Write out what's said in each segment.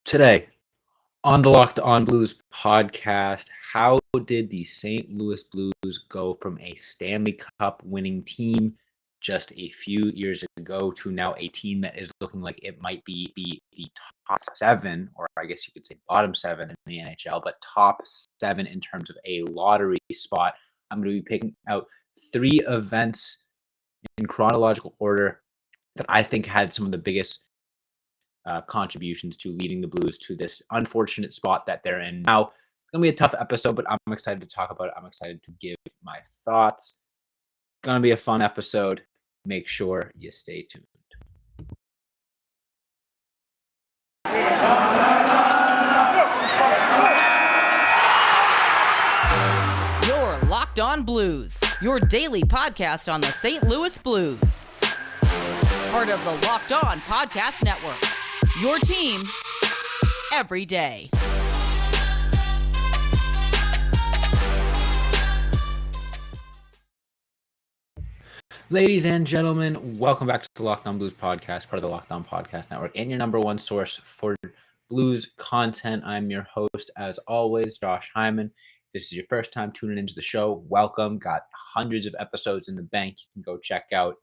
Today on the Locked On Blues podcast, how did the St. Louis Blues go from a Stanley Cup winning team just a few years ago to now a team that is looking like it might be the top seven, or I guess you could say bottom seven in the NHL, but top seven in terms of a lottery spot? I'm going to be picking out three events in chronological order that I think had some of the biggest contributions to leading the Blues to this unfortunate spot that they're in now. It's going to be a tough episode, but I'm excited to talk about it. I'm excited to give my thoughts. It's going to be a fun episode. Make sure you stay tuned. You're Locked On Blues, your daily podcast on the St. Louis Blues. Part of the Locked On Podcast Network. Your team every day. Ladies and gentlemen, welcome back to the Locked On Blues podcast, part of the Locked On Podcast Network, and your number one source for Blues content. I'm your host, as always, Josh Hyman. If this is your first time tuning into the show, welcome. Got hundreds of episodes in the bank. You can go check out.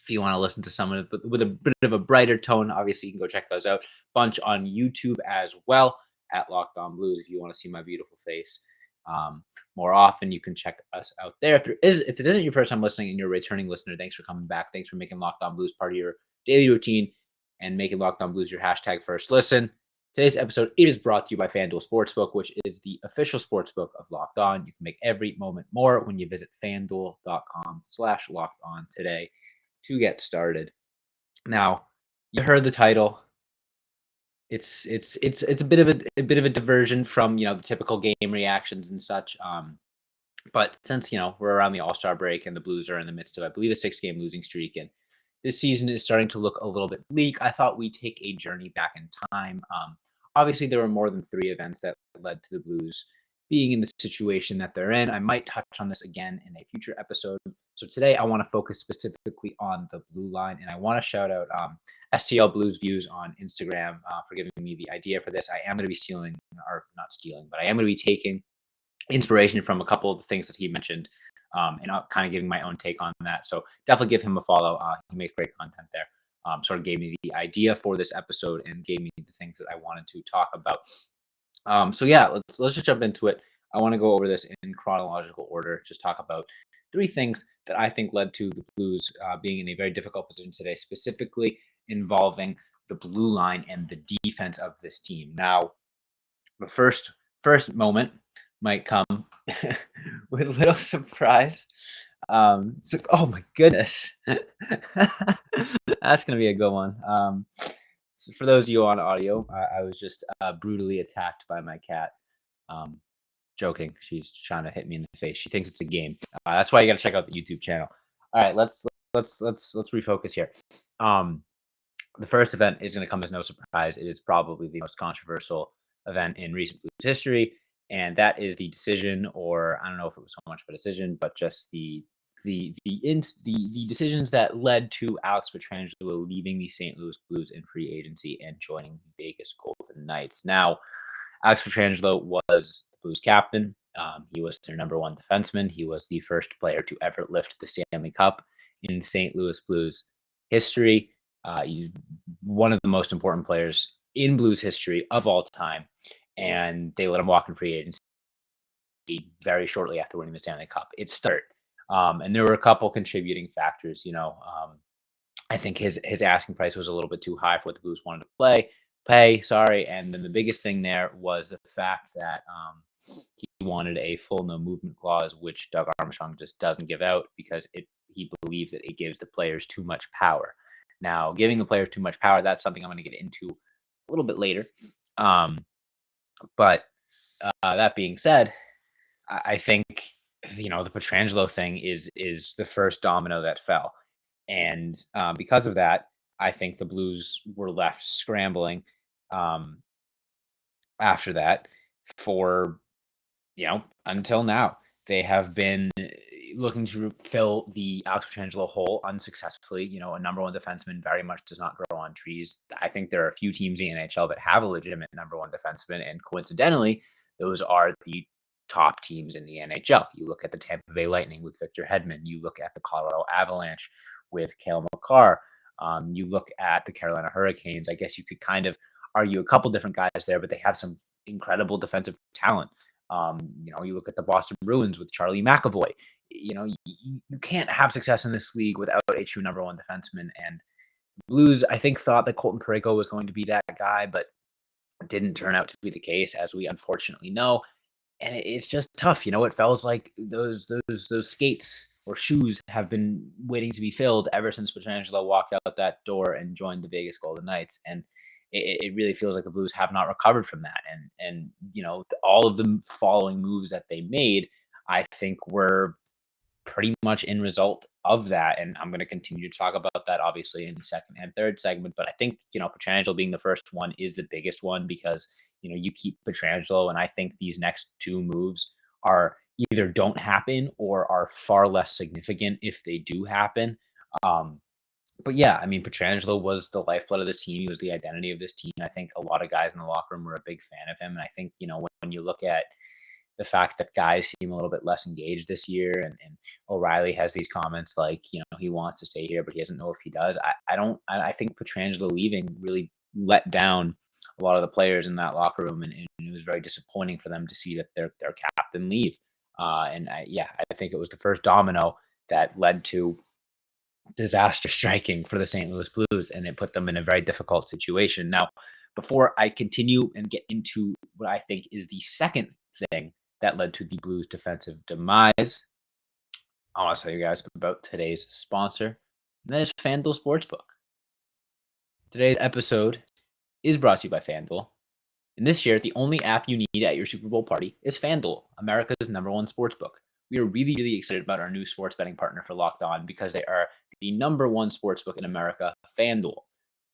If you want to listen to some of it with a bit of a brighter tone, obviously you can go check those out. Bunch on YouTube as well at Locked On Blues if you want to see my beautiful face more often. You can check us out there. If it isn't your first time listening and you're a returning listener, thanks for coming back. Thanks for making Locked On Blues part of your daily routine and making Locked On Blues your hashtag first listen. Today's episode is brought to you by FanDuel Sportsbook, which is the official sportsbook of Locked On. You can make every moment more when you visit FanDuel.com/LockedOn today to get started. Now, you heard the title. It's a bit of a diversion from the typical game reactions and such. But since we're around the All-Star break and the Blues are in the midst of, I believe, a 6-game losing streak, and this season is starting to look a little bit bleak, I thought we'd take a journey back in time. Obviously, there were more than three events that led to the Blues being in the situation that they're in. I might touch on this again in a future episode. So today I want to focus specifically on the blue line, and I want to shout out STL Blues Views on Instagram for giving me the idea for this. I am going to be I am going to be taking inspiration from a couple of the things that he mentioned, and I'm kind of giving my own take on that. So definitely give him a follow. He makes great content there. Sort of gave me the idea for this episode and gave me the things that I wanted to talk about. So yeah, let's just jump into it. I want to go over this in chronological order. Just talk about three things that I think led to the Blues being in a very difficult position today, specifically involving the blue line and the defense of this team. Now, the first moment might come with a little surprise. Oh my goodness, that's gonna be a good one. So for those of you on audio, I was just brutally attacked by my cat. Joking. She's trying to hit me in the face. She thinks it's a game. That's why you got to check out the YouTube channel. All right, let's refocus here. The first event is going to come as no surprise. It is probably the most controversial event in recent Blues history, and that is the decision, or I don't know if it was so much of a decision, but just the decisions that led to Alex Pietrangelo leaving the St. Louis Blues in free agency and joining the Vegas Golden Knights. Now, Alex Pietrangelo was the Blues captain. He was their number one defenseman. He was the first player to ever lift the Stanley Cup in St. Louis Blues history. He's one of the most important players in Blues history of all time, and they let him walk in free agency very shortly after winning the Stanley Cup. It started. And there were a couple contributing factors. I think his asking price was a little bit too high for what the Blues wanted to pay. And then the biggest thing there was the fact that he wanted a full no movement clause, which Doug Armstrong just doesn't give out because he believes that it gives the players too much power. Now, giving the players too much power, that's something I'm going to get into a little bit later. But that being said, I think the Pietrangelo thing is the first domino that fell, and because of that, I think the Blues were left scrambling after that for until now. They have been looking to fill the Alex Pietrangelo hole unsuccessfully. A number one defenseman very much does not grow on trees. I think there are a few teams in the NHL that have a legitimate number one defenseman, and coincidentally, those are the top teams in the NHL. You look at the Tampa Bay Lightning with Victor Hedman. You look at the Colorado Avalanche with Cale Makar. You look at the Carolina Hurricanes. I guess you could kind of argue a couple different guys there, but they have some incredible defensive talent. You look at the Boston Bruins with Charlie McAvoy. You can't have success in this league without a true number one defenseman. And Blues, I think, thought that Colton Parayko was going to be that guy, but it didn't turn out to be the case, as we unfortunately know. And it's just tough. It feels like those skates or shoes have been waiting to be filled ever since Pietrangelo walked out that door and joined the Vegas Golden Knights. And it really feels like the Blues have not recovered from that. And all of the following moves that they made, I think, were pretty much in result of that. And I'm going to continue to talk about that, obviously, in the second and third segment. But I think, Pietrangelo being the first one is the biggest one because, you keep Pietrangelo. And I think these next two moves are either don't happen or are far less significant if they do happen. But yeah, I mean, Pietrangelo was the lifeblood of this team. He was the identity of this team. I think a lot of guys in the locker room were a big fan of him. And I think, when you look at the fact that guys seem a little bit less engaged this year, and O'Reilly has these comments like, he wants to stay here, but he doesn't know if he does. I think Pietrangelo leaving really let down a lot of the players in that locker room, and it was very disappointing for them to see that their captain leave. I think it was the first domino that led to disaster striking for the St. Louis Blues, and it put them in a very difficult situation. Now, before I continue and get into what I think is the second thing that led to the Blues' defensive demise, I want to tell you guys about today's sponsor, and that is FanDuel Sportsbook. Today's episode is brought to you by FanDuel. And this year, the only app you need at your Super Bowl party is FanDuel, America's #1 sportsbook. We are really, really excited about our new sports betting partner for Locked On because they are the #1 sportsbook in America, FanDuel.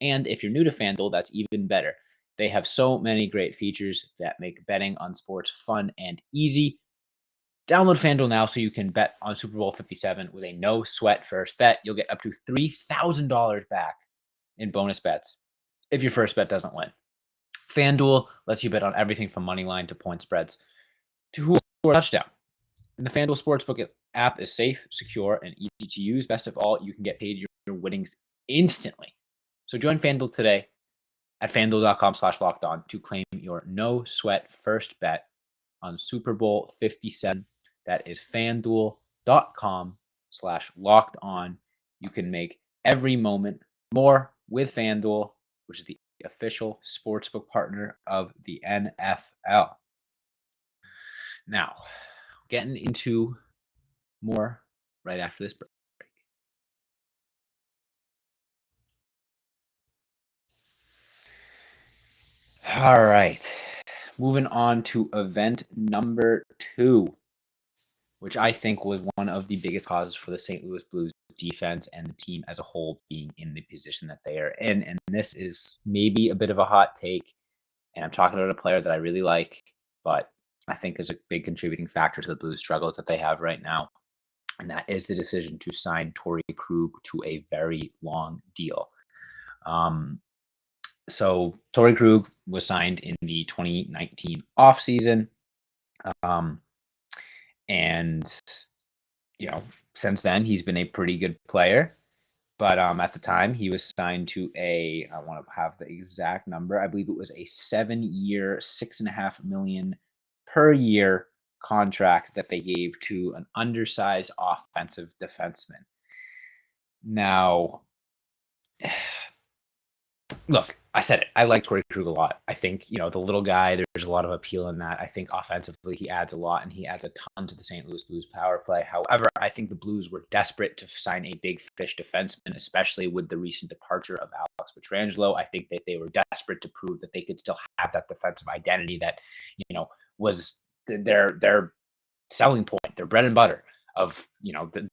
And if you're new to FanDuel, that's even better. They have so many great features that make betting on sports fun and easy. Download FanDuel now so you can bet on Super Bowl 57 with a no-sweat first bet. You'll get up to $3,000 back in bonus bets if your first bet doesn't win. FanDuel lets you bet on everything from money line to point spreads to who scored a touchdown. And the FanDuel Sportsbook app is safe, secure, and easy to use. Best of all, you can get paid your winnings instantly. So join FanDuel today at FanDuel.com/lockedon to claim your no-sweat first bet on Super Bowl 57. That is FanDuel.com/lockedon. You can make every moment more with FanDuel, which is the official sportsbook partner of the NFL. Now, getting into more right after this break. All right. Moving on to event number 2, which I think was one of the biggest causes for the St. Louis Blues defense and the team as a whole being in the position that they are in. And this is maybe a bit of a hot take. And I'm talking about a player that I really like, but I think is a big contributing factor to the Blues' struggles that they have right now. And that is the decision to sign Torey Krug to a very long deal. So Torey Krug was signed in the 2019 offseason. And, since then, he's been a pretty good player. But at the time, he was signed to I want to have the exact number. I believe it was a 7-year, $6.5 million per year contract that they gave to an undersized offensive defenseman. Now, look, I said it. I like Torey Krug a lot. I think, the little guy, there's a lot of appeal in that. I think offensively he adds a lot, and he adds a ton to the St. Louis Blues power play. However, I think the Blues were desperate to sign a big fish defenseman, especially with the recent departure of Alex Pietrangelo. I think that they were desperate to prove that they could still have that defensive identity that, was their selling point, their bread and butter of,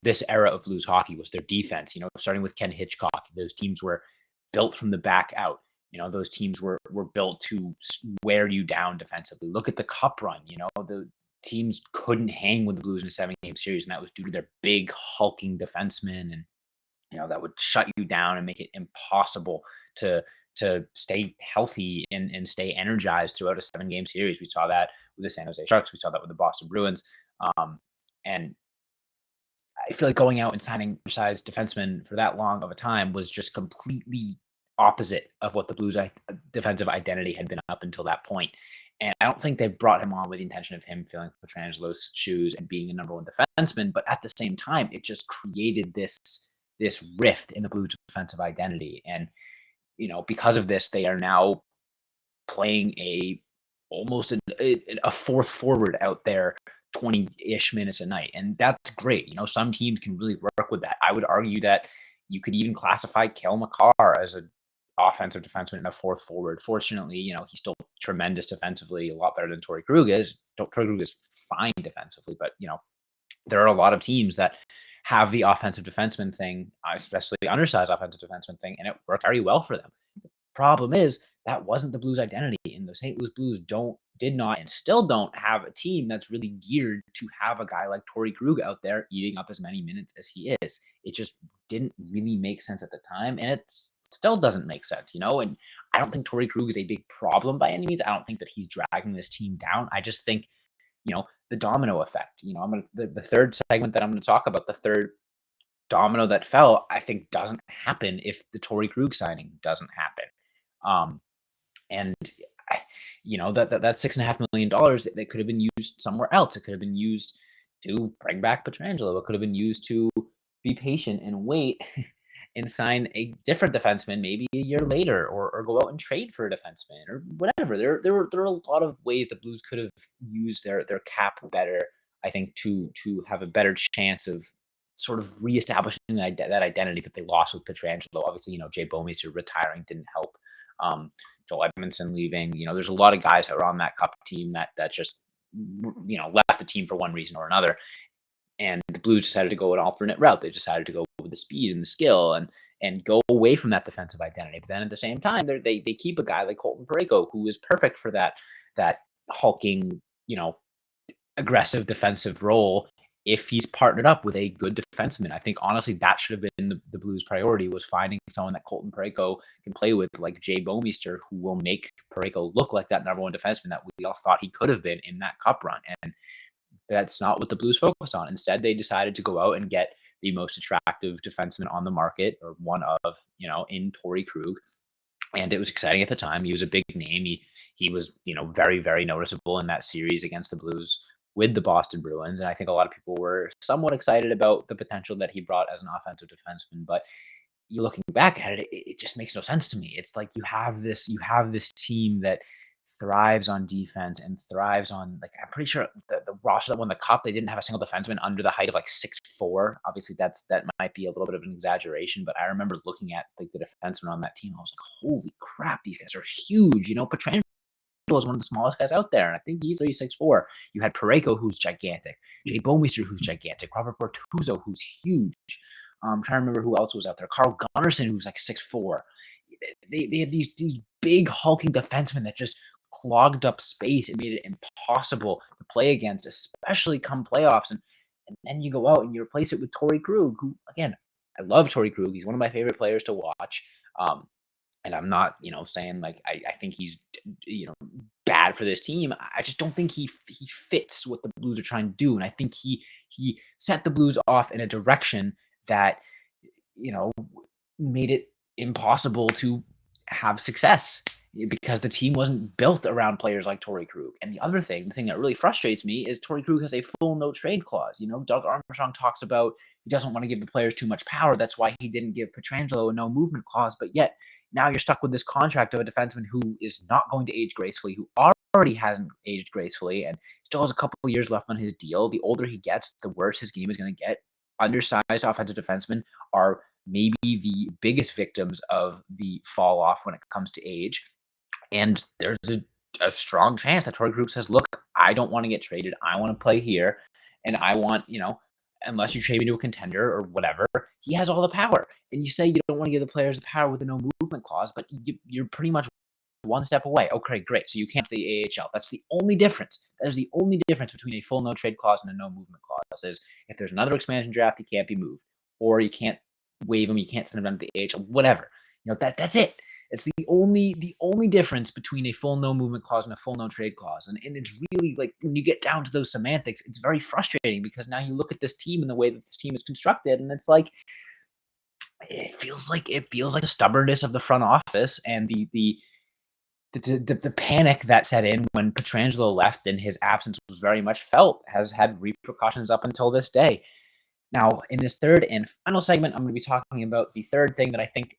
this era of Blues hockey was their defense, starting with Ken Hitchcock. Those teams were built from the back out. Those teams were built to wear you down defensively. Look at the Cup run. teams couldn't hang with the Blues in a 7-game series, and that was due to their big hulking defensemen, and that would shut you down and make it impossible to stay healthy and stay energized throughout a 7-game series. We saw that with the San Jose Sharks. We saw that with the Boston Bruins. And I feel like going out and signing undersized defensemen for that long of a time was just completely opposite of what the Blues' defensive identity had been up until that point. And I don't think they brought him on with the intention of him filling Petrangelo's shoes and being a number one defenseman. But at the same time, it just created this rift in the Blues' defensive identity. And because of this, they are now playing almost a fourth forward out there 20-ish minutes a night. And that's great. Some teams can really work with that. I would argue that you could even classify Cale Makar as an offensive defenseman and a fourth forward. Fortunately, he's still tremendous defensively, a lot better than Torey Krug is. Torey Krug is fine defensively, but there are a lot of teams that have the offensive defenseman thing, especially the undersized offensive defenseman thing, and it worked very well for them. The problem is that wasn't the Blues' identity, and the St. Louis Blues did not and still don't have a team that's really geared to have a guy like Torey Krug out there eating up as many minutes as he is. It just didn't really make sense at the time, and it still doesn't make sense, And I don't think Torey Krug is a big problem by any means. I don't think that he's dragging this team down. I just think the domino effect. The third segment that I'm going to talk about, the third domino that fell, I think doesn't happen if the Torey Krug signing doesn't happen. And that $6.5 million that could have been used somewhere else. It could have been used to bring back Pietrangelo. It could have been used to be patient and wait and sign a different defenseman maybe a year later, or go out and trade for a defenseman or whatever. There were a lot of ways the Blues could have used their cap better, I think, to have a better chance of sort of reestablishing that identity that they lost with Pietrangelo. Obviously, Jay Bouwmeester retiring didn't help. Joel Edmondson leaving. There's a lot of guys that were on that Cup team that just left the team for one reason or another. And the Blues decided to go an alternate route. They decided to go with the speed and the skill and go away from that defensive identity. But then at the same time, they keep a guy like Colton Parayko, who is perfect for that hulking, aggressive defensive role if he's partnered up with a good defenseman. I think honestly that should have been the Blues' priority, was finding someone that Colton Parayko can play with, like Jay Bouwmeester, who will make Parayko look like that number one defenseman that we all thought he could have been in that Cup run. And that's not what the Blues focused on. Instead, they decided to go out and get the most attractive defenseman on the market, or one of, in Torey Krug. And it was exciting at the time. He was a big name. He was, very, very noticeable in that series against the Blues with the Boston Bruins. And I think a lot of people were somewhat excited about the potential that he brought as an offensive defenseman. But you looking back at it, it just makes no sense to me. It's like you have this team that thrives on defense and thrives on, like, I'm pretty sure the roster that won the Cup, they didn't have a single defenseman under the height of like 6'4". Obviously that might be a little bit of an exaggeration, but I remember looking at like the defensemen on that team. I was like, holy crap, these guys are huge. Pietrangelo is one of the smallest guys out there, and I think he's 6'4". You had Parayko, who's gigantic, Jay Bouwmeester, who's gigantic, Robert Bortuzzo, who's huge. I'm trying to remember who else was out there. Carl Gunnarsson, who's like 6'4". They had these big hulking defensemen that just clogged up space and made it impossible to play against, especially come playoffs. And then you go out and you replace it with Torey Krug, who, again, I love Torey Krug. He's one of my favorite players to watch. And I'm not, saying like I think he's, bad for this team. I just don't think he fits what the Blues are trying to do. And I think he set the Blues off in a direction that, made it impossible to have success, because the team wasn't built around players like Torey Krug. And the thing that really frustrates me is Torey Krug has a full no trade clause. Doug Armstrong talks about he doesn't want to give the players too much power. That's why he didn't give Pietrangelo a no movement clause. But yet now you're stuck with this contract of a defenseman who is not going to age gracefully, who already hasn't aged gracefully, and still has a couple of years left on his deal. The older he gets, the worse his game is going to get. Undersized offensive defensemen are maybe the biggest victims of the fall off when it comes to age. And there's a strong chance that Torey Krug says, look, I don't want to get traded. I want to play here. And I want, unless you trade me to a contender or whatever, he has all the power. And you say you don't want to give the players the power with a no movement clause, but you're pretty much one step away. Okay, great. So you can't the AHL. That's the only difference. That is the only difference between a full no trade clause and a no movement clause. Is if there's another expansion draft, he can't be moved, or you can't waive him, you can't send him down to the AHL, whatever. That's it. It's the only difference between a full no movement clause and a full no trade clause. And it's really like when you get down to those semantics, it's very frustrating because now you look at this team and the way that this team is constructed, and it's like it feels like the stubbornness of the front office and the panic that set in when Pietrangelo left and his absence was very much felt has had repercussions up until this day. Now, in this third and final segment, I'm going to be talking about the third thing that I think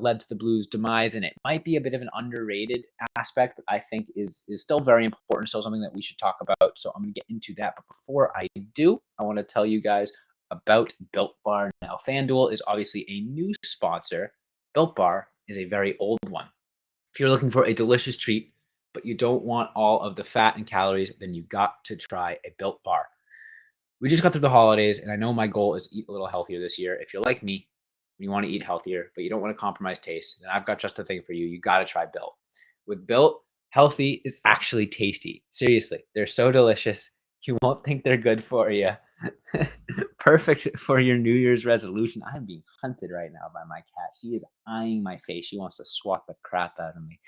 led to the Blues' demise, and it might be a bit of an underrated aspect, but I think is still very important, still something that we should talk about. So I'm going to get into that. But before I do, I want to tell you guys about Built Bar. Now, FanDuel is obviously a new sponsor. Built Bar is a very old one. If you're looking for a delicious treat, but you don't want all of the fat and calories, then you got to try a Built Bar. We just got through the holidays, and I know my goal is to eat a little healthier this year. If you're like me, you want to eat healthier, but you don't want to compromise taste, then I've got just the thing for you. You got to try Built. With Built, healthy is actually tasty. Seriously, they're so delicious. You won't think they're good for you. Perfect for your New Year's resolution. I'm being hunted right now by my cat. She is eyeing my face. She wants to swat the crap out of me.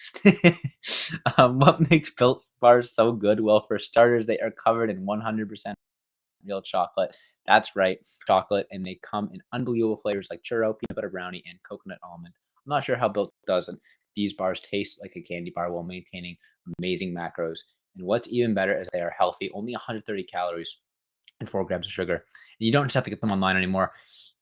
What makes Built bars so good? Well, for starters, they are covered in 100% real chocolate. That's right, chocolate, and they come in unbelievable flavors like churro, peanut butter brownie, and coconut almond. I'm not sure how Built does it. These bars taste like a candy bar while maintaining amazing macros. And what's even better is they are healthy, only 130 calories and 4 grams of sugar. And you don't just have to get them online anymore.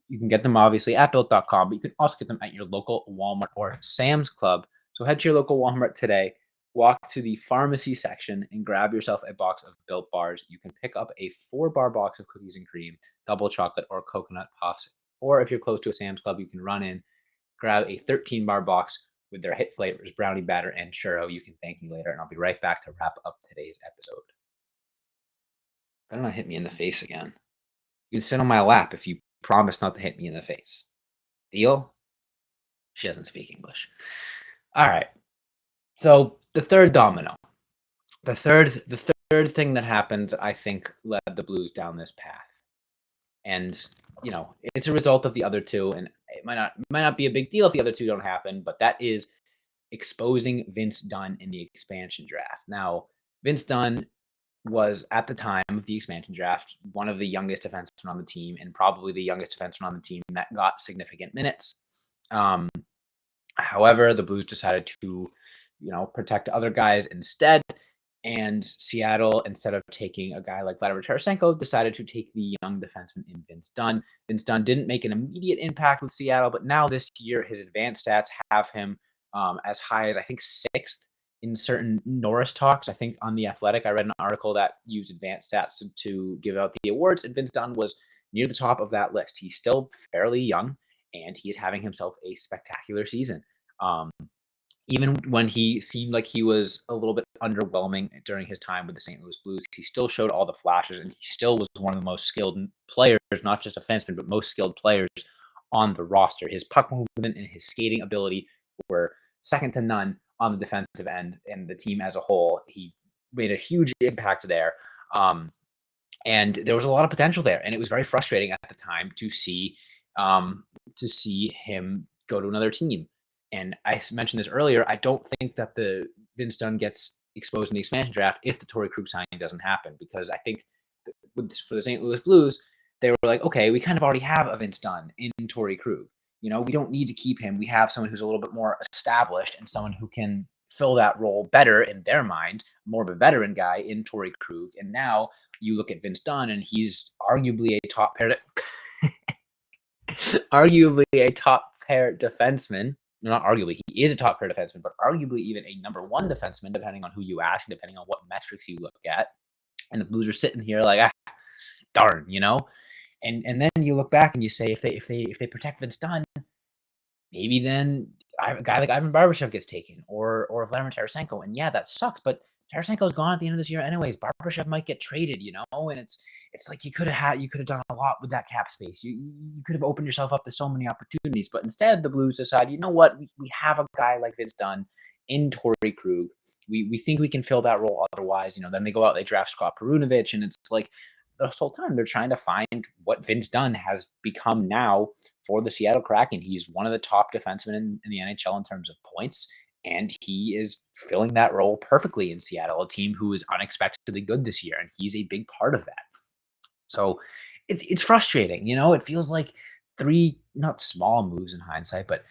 You can get them obviously at built.com, but you can also get them at your local Walmart or Sam's Club. So head to your local Walmart today, walk to the pharmacy section, and grab yourself a box of Built Bars. You can pick up a 4-bar box of cookies and cream, double chocolate, or coconut puffs. Or if you're close to a Sam's Club, you can run in, grab a 13-bar box with their hit flavors, brownie batter, and churro. You can thank me later, and I'll be right back to wrap up today's episode. Better not hit me in the face again. You can sit on my lap if you promise not to hit me in the face. Deal? She doesn't speak English. All right. So the third domino. The third thing that happened, I think, led the Blues down this path. And, it's a result of the other two, and it might not be a big deal if the other two don't happen, but that is exposing Vince Dunn in the expansion draft. Now, Vince Dunn was, at the time of the expansion draft, one of the youngest defensemen on the team, and probably the youngest defenseman on the team that got significant minutes. However, the Blues decided to, protect other guys instead. And Seattle, instead of taking a guy like Vladimir Tarasenko, decided to take the young defenseman in Vince Dunn. Vince Dunn didn't make an immediate impact with Seattle, but now this year his advanced stats have him as high as, I think, 6th in certain Norris talks. I think on The Athletic, I read an article that used advanced stats to give out the awards, and Vince Dunn was near the top of that list. He's still fairly young, and he is having himself a spectacular season. Even when he seemed like he was a little bit underwhelming during his time with the St. Louis Blues, he still showed all the flashes, and he still was one of the most skilled players, not just defensemen, but most skilled players on the roster. His puck movement and his skating ability were second to none on the defensive end, and the team as a whole. He made a huge impact there. And there was a lot of potential there, and it was very frustrating at the time to see him go to another team. And I mentioned this earlier. I don't think that the Vince Dunn gets exposed in the expansion draft if the Torey Krug signing doesn't happen, because I think for the St. Louis Blues, they were like, okay, we kind of already have a Vince Dunn in Torey Krug. We don't need to keep him. We have someone who's a little bit more established and someone who can fill that role better in their mind, more of a veteran guy in Torey Krug. And now you look at Vince Dunn, and he's arguably a top pair defenseman. Not arguably, he is a top pair defenseman, but arguably even a number 1 defenseman, depending on who you ask and depending on what metrics you look at. And the Blues are sitting here like, darn, And then you look back and you say, if they protect Vince Dunn, maybe then a guy like Ivan Barbashev gets taken, or Vladimir Tarasenko. And yeah, that sucks, but Tarasenko's gone at the end of this year anyways. Barbashev might get traded, and it's like you could have done a lot with that cap space. You could have opened yourself up to so many opportunities, but instead the Blues decide, you know what, we have a guy like Vince Dunn in Torey Krug. We think we can fill that role otherwise. Then they go out, they draft Scott Perunovich, and it's like this whole time they're trying to find what Vince Dunn has become now for the Seattle Kraken. He's one of the top defensemen in the NHL in terms of points, and he is filling that role perfectly in Seattle, a team who is unexpectedly good this year, and he's a big part of that. So it's frustrating. It feels like three not small moves in hindsight, but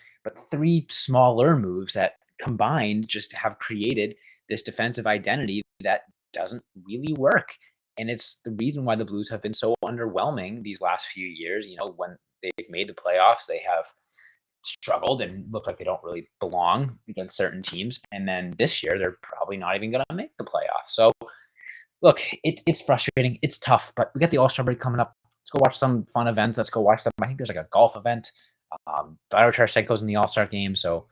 three smaller moves that combined just have created this defensive identity that doesn't really work. And it's the reason why the Blues have been so underwhelming these last few years. When they've made the playoffs, they have struggled and look like they don't really belong against certain teams. And then this year, they're probably not even going to make the playoffs. So look, it's frustrating. It's tough, but we got the All-Star break coming up. Let's go watch some fun events. Let's go watch them. I think there's like a golf event. Vladimir Tarasenko's in the All-Star game, so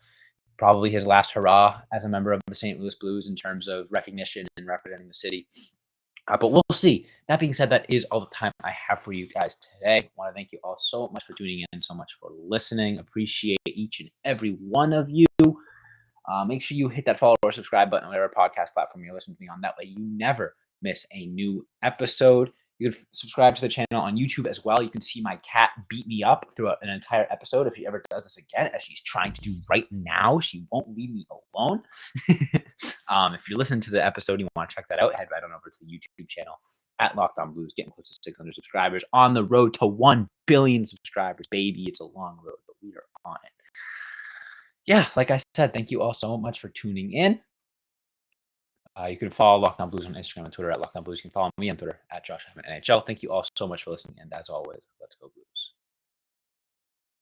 probably his last hurrah as a member of the St. Louis Blues in terms of recognition and representing the city. But we'll see. That being said, that is all the time I have for you guys today. I want to thank you all so much for tuning in, so much for listening. Appreciate each and every one of you. Make sure you hit that follow or subscribe button on whatever podcast platform you're listening to me on. That way you never miss a new episode. You can subscribe to the channel on YouTube as well. You can see my cat beat me up throughout an entire episode. If she ever does this again, as she's trying to do right now, she won't leave me alone. If you're listening to the episode, you want to check that out, head right on over to the YouTube channel at Locked On Blues, getting close to 600 subscribers, on the road to 1 billion subscribers. Baby, it's a long road, but we are on it. Yeah, like I said, thank you all so much for tuning in. You can follow Locked On Blues on Instagram and Twitter at Locked On Blues. You can follow me on Twitter at Josh Hyman NHL. Thank you all so much for listening. And as always, let's go Blues.